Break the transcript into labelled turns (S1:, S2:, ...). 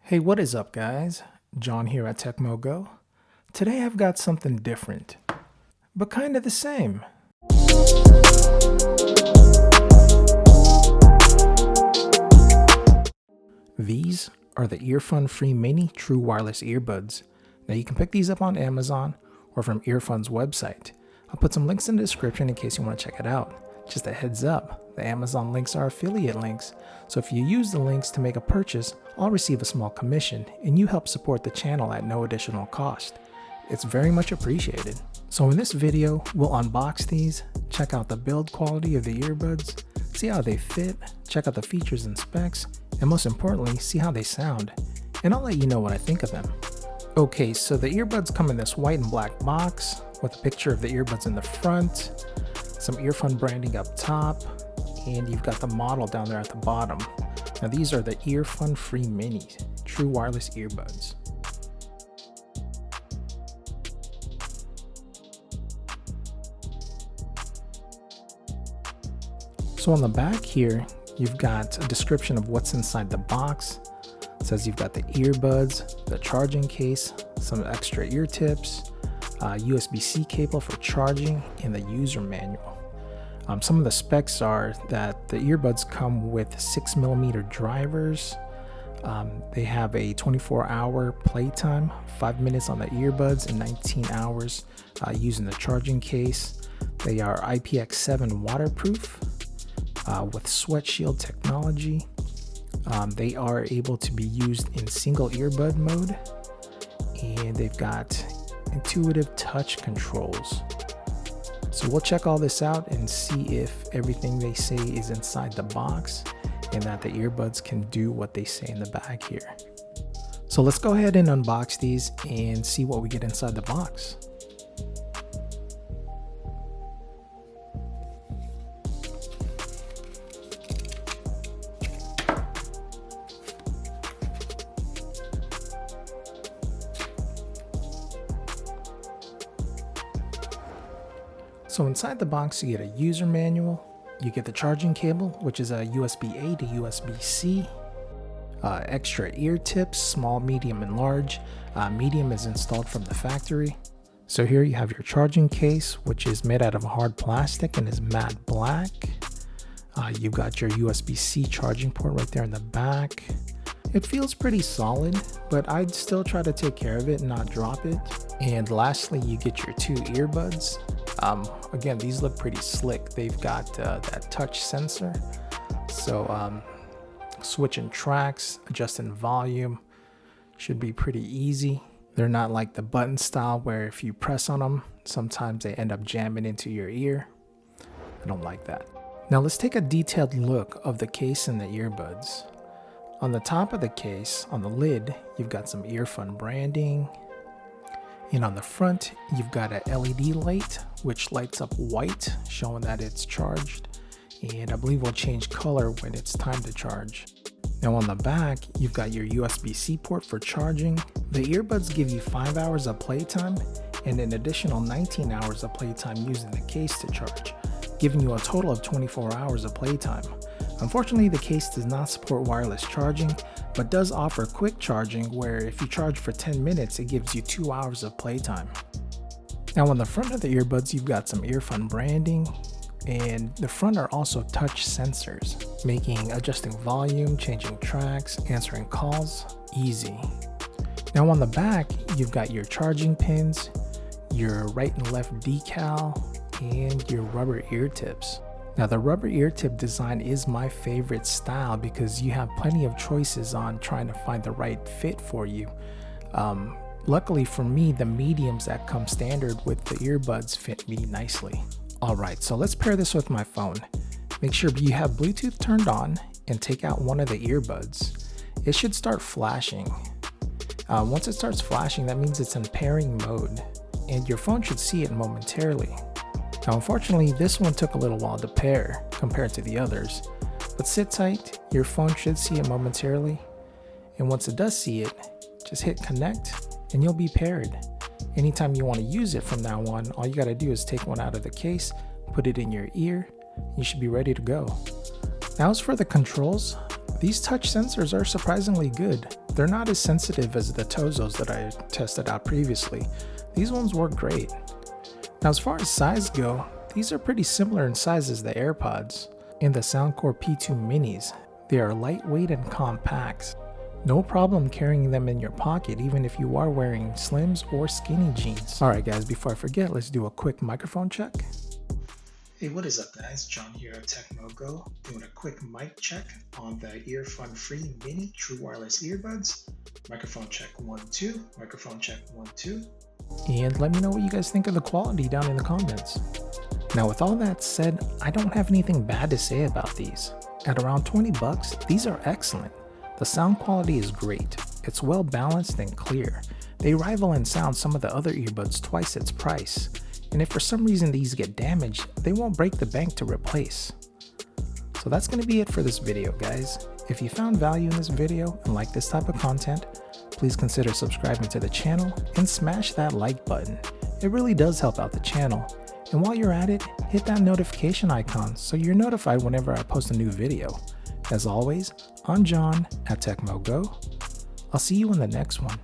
S1: Hey, what is up, guys? John here at Tekmogo. Today I've got something different, but kind of the same. These are the Earfun Free Mini True Wireless Earbuds. Now you can pick these up on Amazon or from Earfun's website. I'll put some links in the description in case you want to check it out. Just a heads up, the Amazon links are affiliate links, so if you use the links to make a purchase, I'll receive a small commission and you help support the channel at no additional cost. It's very much appreciated. So in this video, we'll unbox these, check out the build quality of the earbuds, see how they fit, check out the features and specs, and most importantly, see how they sound. And I'll let you know what I think of them. Okay, so the earbuds come in this white and black box with a picture of the earbuds in the front, some Earfun branding up top, and you've got the model down there at the bottom. Now these are the Earfun Free Minis, true wireless earbuds. So on the back here, you've got a description of what's inside the box. It says you've got the earbuds, the charging case, some extra ear tips, USB-C cable for charging, and the user manual. Some of the specs are that the earbuds come with 6mm drivers. They have a 24-hour playtime, 5 minutes on the earbuds and 19 hours using the charging case. They are IPX7 waterproof with sweat shield technology. They are able to be used in single earbud mode, and they've got intuitive touch controls. So we'll check all this out and see if everything they say is inside the box and that the earbuds can do what they say in the bag here. So let's go ahead and unbox these and see what we get inside the box. So inside the box you get a user manual, you get the charging cable, which is a USB-A to USB-C, extra ear tips, small, medium, and large. Medium is installed from the factory. So here you have your charging case, which is made out of hard plastic and is matte black. You've got your USB-C charging port right there in the back. It feels pretty solid, but I'd still try to take care of it and not drop it. And lastly, you get your two earbuds. Again, these look pretty slick. They've got that touch sensor, so switching tracks, adjusting volume should be pretty easy. They're not like the button style where if you press on them, sometimes they end up jamming into your ear. I don't like that. Now let's take a detailed look of the case and the earbuds. On the top of the case, on the lid, you've got some Earfun branding. And on the front, you've got a LED light, which lights up white, showing that it's charged. And I believe will change color when it's time to charge. Now on the back, you've got your USB-C port for charging. The earbuds give you 5 hours of playtime and an additional 19 hours of playtime using the case to charge, giving you a total of 24 hours of playtime. Unfortunately, the case does not support wireless charging, but does offer quick charging where if you charge for 10 minutes, it gives you 2 hours of playtime. Now on the front of the earbuds, you've got some Earfun branding, and the front are also touch sensors, making adjusting volume, changing tracks, answering calls easy. Now on the back, you've got your charging pins, your right and left decal, and your rubber ear tips. Now the rubber ear tip design is my favorite style because you have plenty of choices on trying to find the right fit for you. Luckily for me, the mediums that come standard with the earbuds fit me nicely. Alright, so let's pair this with my phone. Make sure you have Bluetooth turned on and take out one of the earbuds. It should start flashing. Once it starts flashing, that means it's in pairing mode, and your phone should see it momentarily. Now unfortunately, this one took a little while to pair compared to the others, but sit tight, your phone should see it momentarily, and once it does see it, just hit connect and you'll be paired. Anytime you want to use it from now on, all you gotta do is take one out of the case, put it in your ear, you should be ready to go. Now as for the controls, these touch sensors are surprisingly good. They're not as sensitive as the Tozos that I tested out previously. These ones work great. Now as far as size go, these are pretty similar in size as the AirPods and the Soundcore P2 Minis. They are lightweight and compact. No problem carrying them in your pocket even if you are wearing slims or skinny jeans. Alright guys, before I forget, let's do a quick microphone check. Hey, what is up guys? John here at Tekmogo, doing a quick mic check on the Earfun Free Mini True Wireless Earbuds. Microphone check 1, 2, microphone check 1, 2. And let me know what you guys think of the quality down in the comments. Now with all that said, I don't have anything bad to say about these. At around 20 bucks, these are excellent. The sound quality is great. It's well balanced and clear. They rival in sound some of the other earbuds twice its price. And if for some reason these get damaged, they won't break the bank to replace. So that's going to be it for this video guys. If you found value in this video and like this type of content, please consider subscribing to the channel and smash that like button. It really does help out the channel. And while you're at it, hit that notification icon so you're notified whenever I post a new video. As always, I'm John at Tekmogo. I'll see you in the next one.